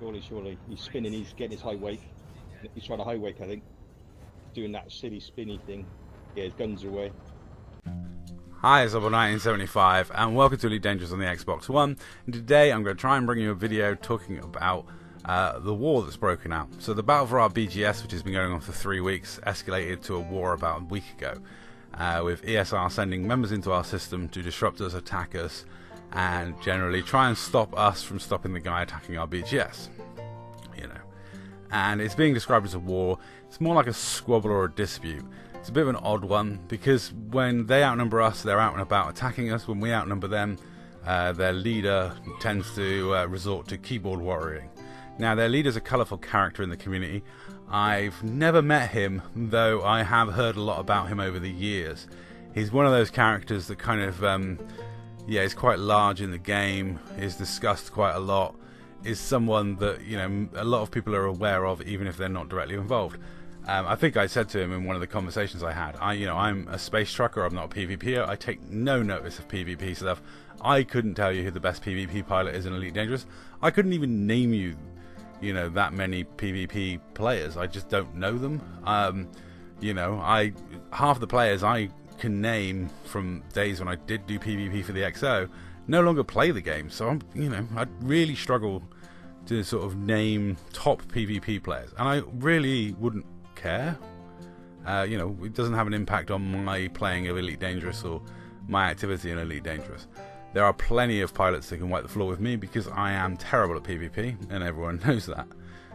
Surely. He's spinning, he's getting his high wake. He's trying to high wake, I think. Doing that silly spinny thing. Yeah, his guns are away. Hi, it's Double1975 and welcome to Elite Dangerous on the Xbox One. And today I'm going to try and bring you a video talking about the war that's broken out. So the battle for our BGS, which has been going on for 3 weeks, escalated to a war about a week ago, with ESR sending members into our system to disrupt us, attack us, and generally try and stop us from stopping the guy attacking our BGS. And it's being described as a war. It's more like a squabble or a dispute. It's a bit of an odd one because when they outnumber us, they're out and about attacking us. When we outnumber them, their leader tends to resort to keyboard warrioring. Now, their leader's a colourful character in the community. I've never met him, though I have heard a lot about him over the years. He's one of those characters that kind of, is quite large in the game, is discussed quite a lot, is someone that, a lot of people are aware of, even if they're not directly involved. I think I said to him in one of the conversations I had, I'm a space trucker, I'm not a PvPer, I take no notice of PvP stuff. I couldn't tell you who the best PvP pilot is in Elite Dangerous. I couldn't even name you, that many PvP players. I just don't know them. Half the players I can name from days when I did do PvP for the XO no longer play the game, so I really struggle to sort of name top PvP players, and I really wouldn't care. It doesn't have an impact on my playing of Elite Dangerous or my activity in Elite Dangerous. There are plenty of pilots that can wipe the floor with me because I am terrible at PvP, and everyone knows that.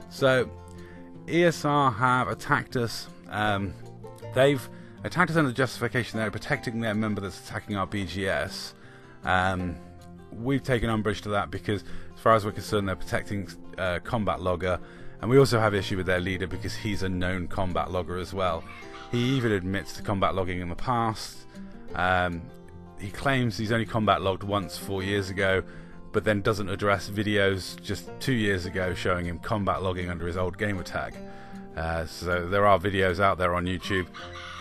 So ESR have attacked us. They've attacked us under the justification they're protecting their member that's attacking our BGS. We've taken umbrage to that because, as far as we're concerned, they're protecting Combat Logger, and we also have issue with their leader because he's a known combat logger as well. He even admits to combat logging in the past. He claims he's only combat logged once 4 years ago, but then doesn't address videos just 2 years ago showing him combat logging under his old gamer tag. So there are videos out there on YouTube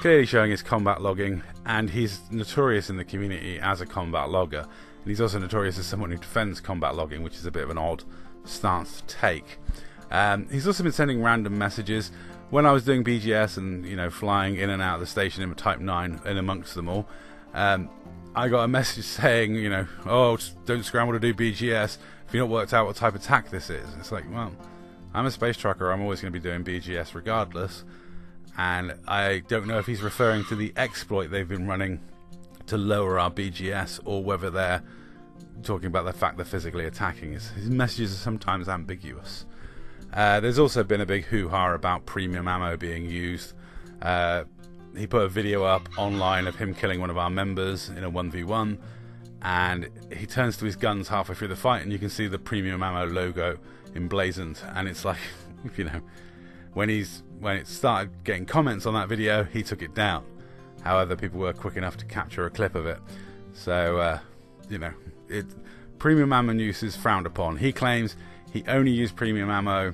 clearly showing his combat logging, and he's notorious in the community as a combat logger. And he's also notorious as someone who defends combat logging, which is a bit of an odd stance to take. He's also been sending random messages. When I was doing BGS and flying in and out of the station in Type 9 and amongst them all, I got a message saying, don't scramble to do BGS if you're not worked out what type of attack this is. It's like, well, I'm a space trucker, I'm always going to be doing BGS regardless, and I don't know if he's referring to the exploit they've been running to lower our BGS or whether they're talking about the fact they're physically attacking us. His messages are sometimes ambiguous. There's also been a big hoo-ha about premium ammo being used. He put a video up online of him killing one of our members in a 1v1, and he turns to his guns halfway through the fight and you can see the premium ammo logo emblazoned, and it's like, when it started getting comments on that video, he took it down. However, people were quick enough to capture a clip of it. So, premium ammo use is frowned upon. He claims he only used premium ammo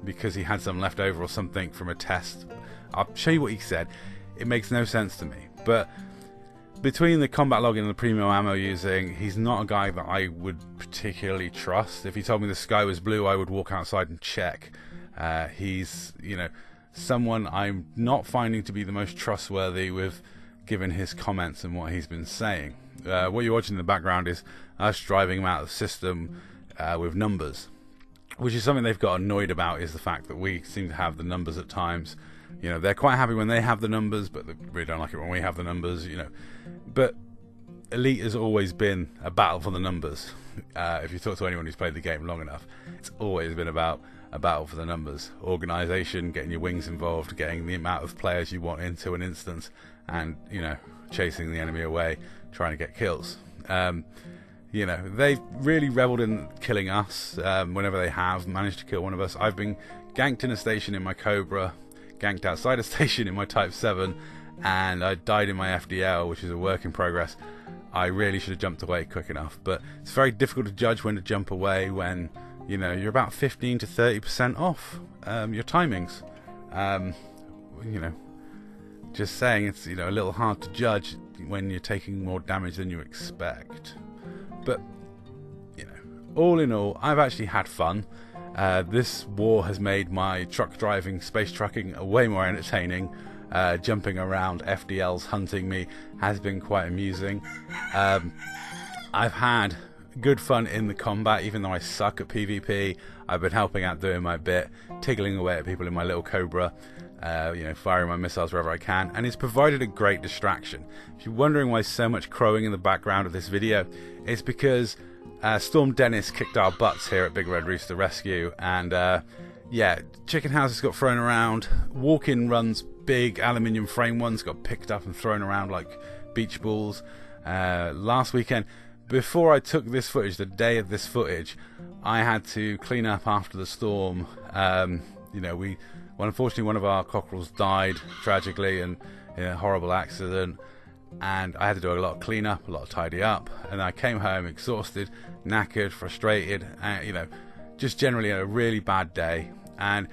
because he had some left over or something from a test. I'll show you what he said. It makes no sense to me. But between the combat logging and the premium ammo using, he's not a guy that I would particularly trust. If he told me the sky was blue, I would walk outside and check. He's, someone I'm not finding to be the most trustworthy with, given his comments and what he's been saying. What you're watching in the background is us driving him out of the system with numbers, which is something they've got annoyed about, is the fact that we seem to have the numbers at times. They're quite happy when they have the numbers, but they really don't like it when we have the numbers, But Elite has always been a battle for the numbers. If you talk to anyone who's played the game long enough, it's always been about a battle for the numbers. Organisation, getting your wings involved, getting the amount of players you want into an instance, and, chasing the enemy away, trying to get kills. They've really reveled in killing us whenever they have managed to kill one of us. I've been ganked in a station in my Cobra, ganked outside a station in my Type 7, and I died in my FDL, which is a work in progress. I really should have jumped away quick enough, but it's very difficult to judge when to jump away when you're about 15 to 30% off your timings. Just saying, it's a little hard to judge when you're taking more damage than you expect. But all in all, I've actually had fun. This war has made my truck driving, space trucking way more entertaining. Jumping around, FDLs hunting me has been quite amusing. I've had good fun in the combat, even though I suck at PvP. I've been helping out, doing my bit, tickling away at people in my little Cobra, firing my missiles wherever I can, and it's provided a great distraction. If you're wondering why so much crowing in the background of this video, it's because Storm Dennis kicked our butts here at Big Red Rooster Rescue, and chicken houses got thrown around, walk-in runs, big aluminium frame ones got picked up and thrown around like beach balls. Last weekend, before I took this footage, the day of this footage, I had to clean up after the storm. Unfortunately, one of our cockerels died tragically in a horrible accident, and I had to do a lot of cleanup, a lot of tidy up, and I came home exhausted, knackered, frustrated, and just generally a really bad day. And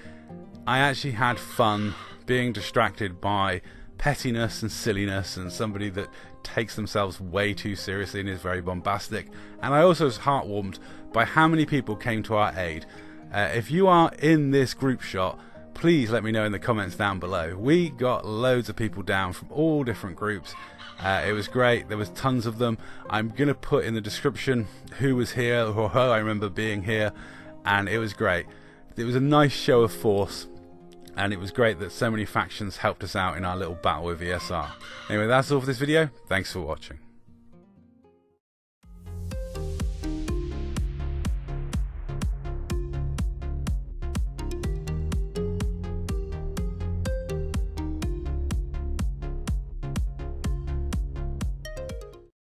I actually had fun being distracted by pettiness and silliness and somebody that takes themselves way too seriously and is very bombastic. And I also was heartwarmed by how many people came to our aid. If you are in this group shot, please let me know in the comments down below. We got loads of people down from all different groups. It was great. There was tons of them. I'm going to put in the description who was here or who I remember being here, and it was great. It was a nice show of force, and it was great that so many factions helped us out in our little battle with ESR. Anyway, that's all for this video. Thanks for watching.